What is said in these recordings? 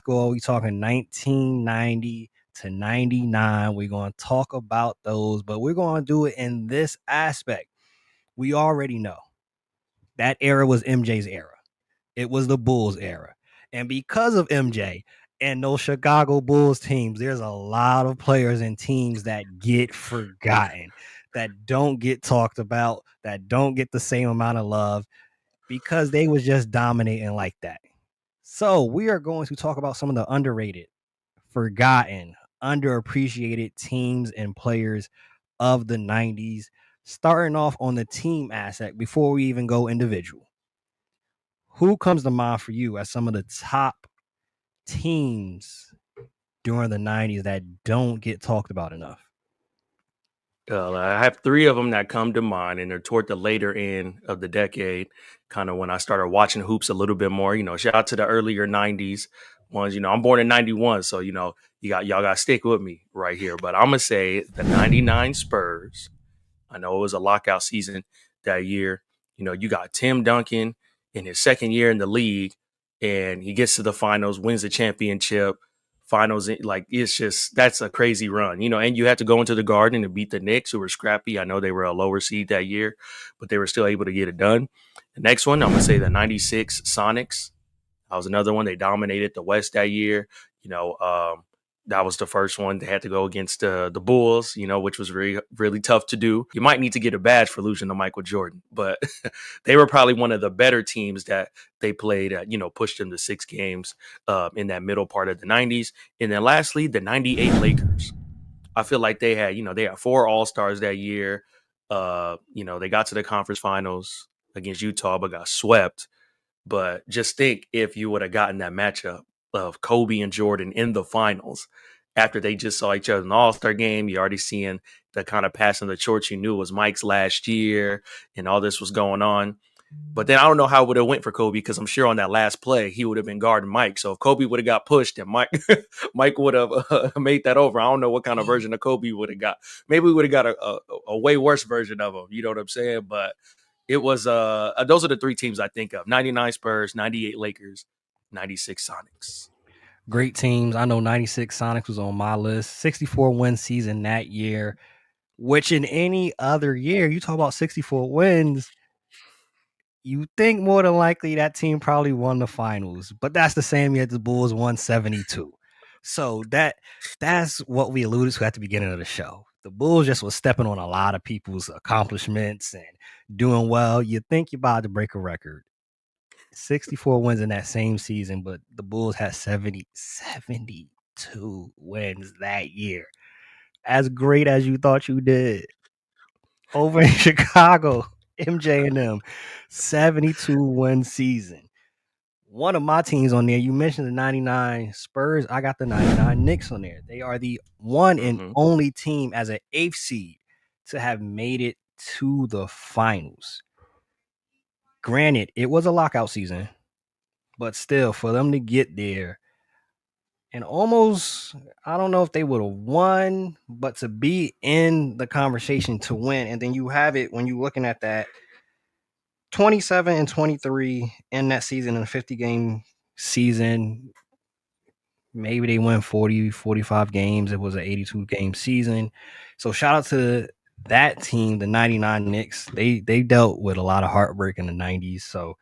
score. We talking 1990 to 99. We're going to talk about those, but we're going to do it in this aspect. We already know that era was MJ's era. It was the Bulls era. And because of MJ and those Chicago Bulls teams, there's a lot of players and teams that get forgotten, that don't get talked about, that don't get the same amount of love because they was just dominating like that. So we are going to talk about some of the underrated, forgotten, underappreciated teams and players of the 90s, starting off on the team aspect before we even go individual. Who comes to mind for you as some of the top teams during the 90s that don't get talked about enough? I have three of them that come to mind, and they're toward the later end of the decade, kind of when I started watching hoops a little bit more. Shout out to the earlier '90s ones. I'm born in '91, so y'all got to stick with me right here. But I'm gonna say the '99 Spurs. I know it was a lockout season that year. You got Tim Duncan in his second year in the league, and he gets to the finals, wins the championship. Finals, like it's just that's a crazy run, and you had to go into the Garden and beat the Knicks, who were scrappy. I know they were a lower seed that year, but they were still able to get it done. The next one, I'm gonna say the '96 Sonics. That was another one. They dominated the West that year. You know, that was the first one. They had to go against the Bulls, which was really, really tough to do. You might need to get a badge for losing to Michael Jordan, but they were probably one of the better teams that they played at, pushed them to 6 games in that middle part of the 90s. And then lastly, the 98 Lakers. I feel like they had 4 All-Stars that year. They got to the conference finals against Utah, but got swept. But just think if you would have gotten that matchup of Kobe and Jordan in the finals after they just saw each other in the All-Star game. You're already seeing the kind of passing the torch you knew was Mike's last year and all this was going on. But then I don't know how it would have went for Kobe because I'm sure on that last play he would have been guarding Mike. So if Kobe would have got pushed and Mike would have made that over, I don't know what kind of version of Kobe would have got. Maybe we would have got a way worse version of him. You know what I'm saying? But it was those are the 3 teams I think of: 99 Spurs, 98 Lakers, 96 Sonics. Great teams. I know 96 Sonics was on my list. 64 win season that year, which in any other year, you talk about 64 wins, you think more than likely that team probably won the finals. But that's the same year the Bulls won 72. So that's what we alluded to at the beginning of the show. The Bulls just was stepping on a lot of people's accomplishments and doing well. You think you're about to break a record. 64 wins in that same season, but the Bulls had 72 wins that year. As great as you thought you did. Over in Chicago, MJ and them, 72 win season. One of my teams on there, you mentioned the 99 Spurs. I got the 99 Knicks on there. They are the one and Mm-hmm. only team as an 8th seed to have made it to the finals. Granted, it was a lockout season, but still, for them to get there and almost, I don't know if they would have won, but to be in the conversation to win. And then you have it when you're looking at that 27 and 23 in that season, in a 50-game season. Maybe they win 40, 45 games. It was an 82-game season. So shout out to that team, the 99 Knicks. They dealt with a lot of heartbreak in the 90s. So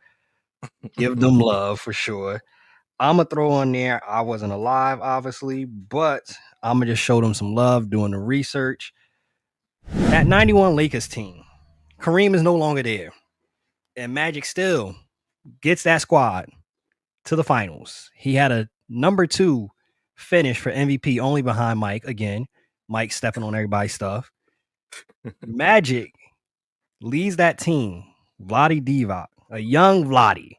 give them love for sure. I'm going to throw on there. I wasn't alive, obviously, but I'm going to just show them some love doing the research. That 91 Lakers team, Kareem is no longer there. And Magic still gets that squad to the finals. He had a number 2 finish for MVP, only behind Mike. Again, Mike stepping on everybody's stuff. Magic leads that team. Vlade Divac, a young Vlade,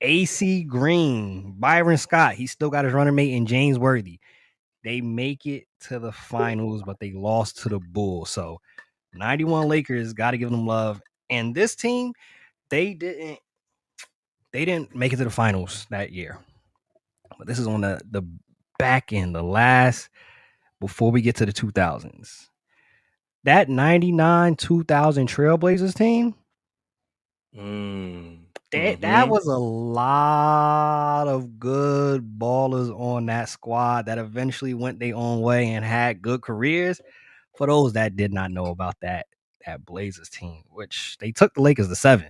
AC Green, Byron Scott. He still got his running mate in James Worthy. They make it to the finals, but they lost to the Bulls. So 91 Lakers, got to give them love. And this team, they didn't make it to the finals that year. But this is on the back end, the last before we get to the 2000s. That 99 2000 Trailblazers team, That was a lot of good ballers on that squad that eventually went their own way and had good careers. For those that did not know about that Blazers team, which they took the Lakers to 7.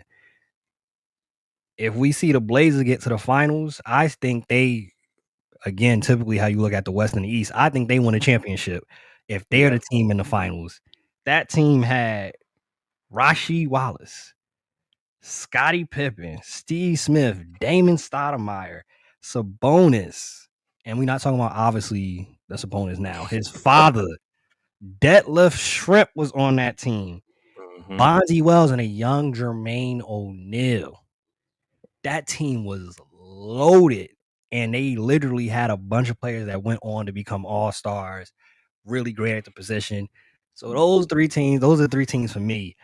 If we see the Blazers get to the finals, I think they, again, typically how you look at the West and the East, I think they win a championship if they're Yeah. the team in the finals. That team had Rasheed Wallace, Scottie Pippen, Steve Smith, Damon Stoudemire, Sabonis, and we're not talking about obviously the Sabonis now. His father, Detlef Shrimp, was on that team. Bonzi Wells and a young Jermaine O'Neal. That team was loaded, and they literally had a bunch of players that went on to become all-stars, really great at the position. So those are 3 teams for me.